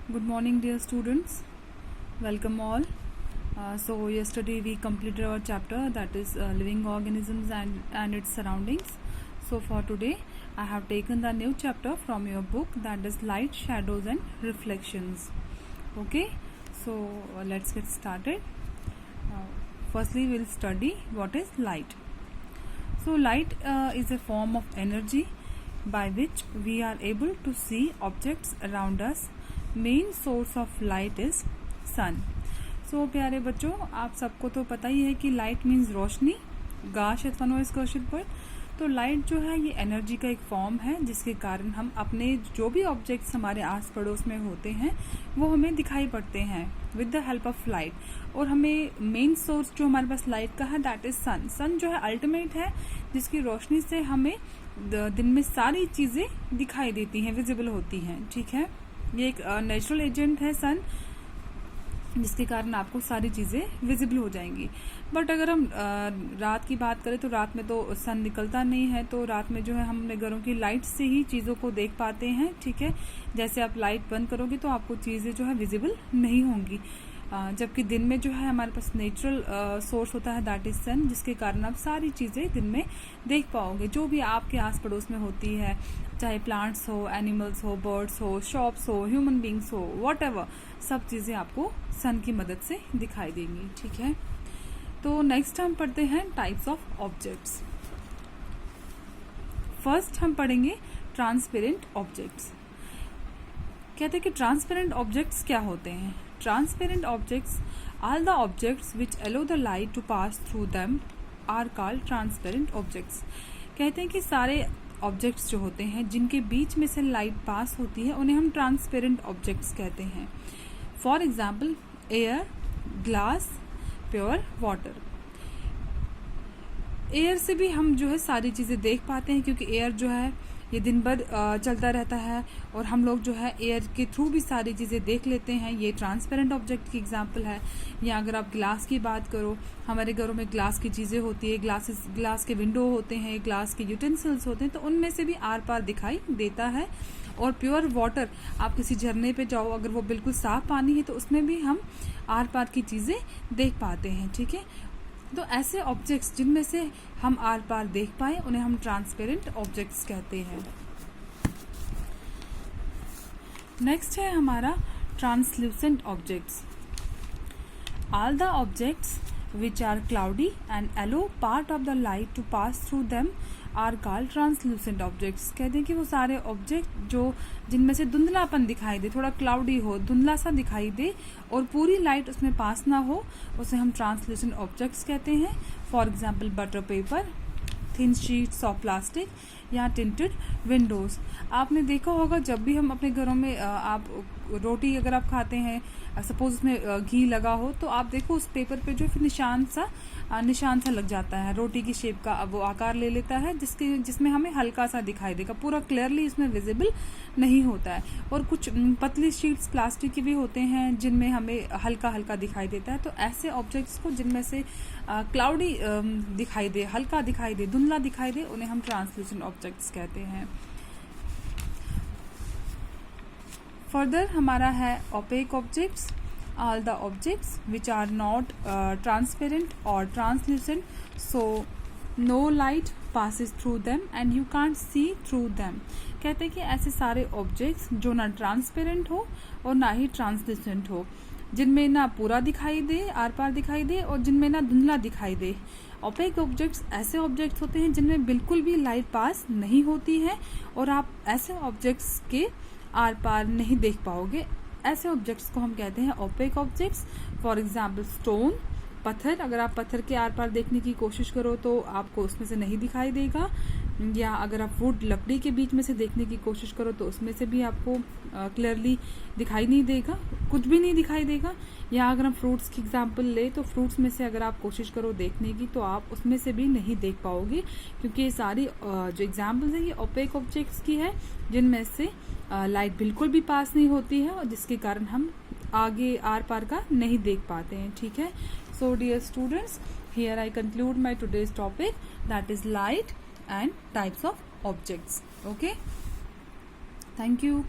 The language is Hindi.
Good morning, dear students. Welcome all. So yesterday we completed our chapter, that is living organisms and its surroundings. So for today I have taken the new chapter from your book, that is light, shadows and reflections. Okay, so let's get started. Firstly we'll study what is light. So light is a form of energy by which we are able to see objects around us. Main source of light is sun. So प्यारे बच्चों, आप सबको तो पता ही है कि लाइट मीन्स रोशनी. गाश एथनो इस क्वेश्चन पर. तो लाइट जो है ये एनर्जी का एक फॉर्म है जिसके कारण हम अपने जो भी ऑब्जेक्ट्स हमारे आस पड़ोस में होते हैं वो हमें दिखाई पड़ते हैं with the help of light. और हमें मेन सोर्स जो हमारे पास लाइट का है दैट इज सन. सन जो है अल्टीमेट है जिसकी रोशनी से हमें दिन में सारी चीजें दिखाई देती हैं, विजिबल होती हैं. ठीक है, ये एक नेचुरल एजेंट है सन, जिसके कारण आपको सारी चीजें विजिबल हो जाएंगी. बट अगर हम रात की बात करें तो रात में तो सन निकलता नहीं है, तो रात में जो है हम अपने घरों की लाइट से ही चीजों को देख पाते हैं. ठीक है, जैसे आप लाइट बंद करोगे तो आपको चीजें जो है विजिबल नहीं होंगी. जबकि दिन में जो है हमारे पास नेचुरल सोर्स होता है दैट इज सन, जिसके कारण आप सारी चीजें दिन में देख पाओगे जो भी आपके आस पड़ोस में होती है, चाहे प्लांट्स हो, एनिमल्स हो, बर्ड्स हो, शॉप्स हो, ह्यूमन बींग्स हो, व्हाटएवर, सब चीजें आपको सन की मदद से दिखाई देंगी. ठीक है, तो नेक्स्ट हम पढ़ते हैं टाइप्स ऑफ ऑब्जेक्ट्स. फर्स्ट हम पढ़ेंगे ट्रांसपेरेंट ऑब्जेक्ट्स. कहते हैं कि ट्रांसपेरेंट ऑब्जेक्ट्स क्या होते हैं. Transparent objects, all the objects which allow the light to pass through them are called transparent objects. कहते हैं कि सारे ऑब्जेक्ट्स जो होते हैं जिनके बीच में से लाइट पास होती है उन्हें हम ट्रांसपेरेंट ऑब्जेक्ट्स कहते हैं. For example air, glass, pure water. Air से भी हम जो है सारी चीजें देख पाते हैं क्योंकि एयर जो है ये दिन भर चलता रहता है और हम लोग जो है एयर के थ्रू भी सारी चीज़ें देख लेते हैं. ये ट्रांसपेरेंट ऑब्जेक्ट की एग्जांपल है. या अगर आप ग्लास की बात करो, हमारे घरों में ग्लास की चीज़ें होती है, ग्लास के विंडो होते हैं, ग्लास के यूटेंसिल्स होते हैं, तो उनमें से भी आर पार दिखाई देता है. और प्योर वाटर, आप किसी झरने पे जाओ, अगर वो बिल्कुल साफ पानी है तो उसमें भी हम आर पार की चीज़ें देख पाते हैं. ठीक है, तो ऐसे ऑब्जेक्ट्स जिनमें से हम आर पार देख पाए उन्हें हम ट्रांसपेरेंट ऑब्जेक्ट्स कहते हैं. नेक्स्ट है हमारा translucent objects. All the objects which are cloudy and allow part of the light to pass through them are called translucent objects. कहते हैं कि वो सारे ऑब्जेक्ट जो जिनमें से धुंधलापन दिखाई दे, थोड़ा क्लाउडी हो, धुंधला सा दिखाई दे और पूरी लाइट उसमें पास ना हो, उसे हम ट्रांसल्यूसेंट ऑब्जेक्ट्स कहते हैं. For example butter paper, thin sheets of plastic या टिंटेड विंडोज. आपने देखा होगा जब भी हम अपने घरों में आप रोटी अगर आप खाते हैं, सपोज उसमें घी लगा हो, तो आप देखो उस पेपर पे जो फिर निशान सा लग जाता है, रोटी की शेप का वो आकार ले लेता है, जिसमें हमें हल्का सा दिखाई देगा, पूरा क्लियरली इसमें विजिबल नहीं होता है. और कुछ पतली शीट्स प्लास्टिक की भी होते हैं जिनमें हमें हल्का हल्का दिखाई देता है. तो ऐसे ऑब्जेक्ट्स को जिनमें से क्लाउडी दिखाई दे, हल्का दिखाई दे, धुंधला दिखाई दे, उन्हें हम ट्रांसल्यूसेंट ऑब्जेक्ट्स कहते हैं. फर्दर हमारा है opaque objects. All the objects which are not transparent और translucent, so no light passes through them and you can't see through them. कहते हैं कि ऐसे सारे ऑब्जेक्ट्स जो ना ट्रांसपेरेंट हो और ना ही ट्रांसल्यूसेंट हो, जिनमें ना पूरा दिखाई दे, आर पार दिखाई दे, और जिनमें ना धुंधला दिखाई दे. ओपेक ऑब्जेक्ट्स ऐसे ऑब्जेक्ट्स होते हैं जिनमें बिल्कुल भी लाइट पास नहीं होती है और आप ऐसे ऑब्जेक्ट्स के आर पार नहीं देख पाओगे. ऐसे ऑब्जेक्ट्स को हम कहते हैं opaque objects. For example stone, पत्थर. अगर आप पत्थर के आर पार देखने की कोशिश करो तो आपको उसमें से नहीं दिखाई देगा. या अगर आप वुड, लकड़ी के बीच में से देखने की कोशिश करो तो उसमें से भी आपको क्लियरली दिखाई नहीं देगा, कुछ भी नहीं दिखाई देगा. या अगर हम फ्रूट्स की एग्जांपल ले तो फ्रूट्स में से अगर आप कोशिश करो देखने की तो आप उसमें से भी नहीं देख पाओगे, क्योंकि ये सारी जो एग्जांपल्स है ये ओपेक ऑब्जेक्ट्स की है जिनमें से लाइट बिल्कुल भी पास नहीं होती है और जिसके कारण हम आगे आर पार का नहीं देख पाते हैं. ठीक है, so dear students, here I conclude my today's topic, that is light and types of objects. Okay, thank you.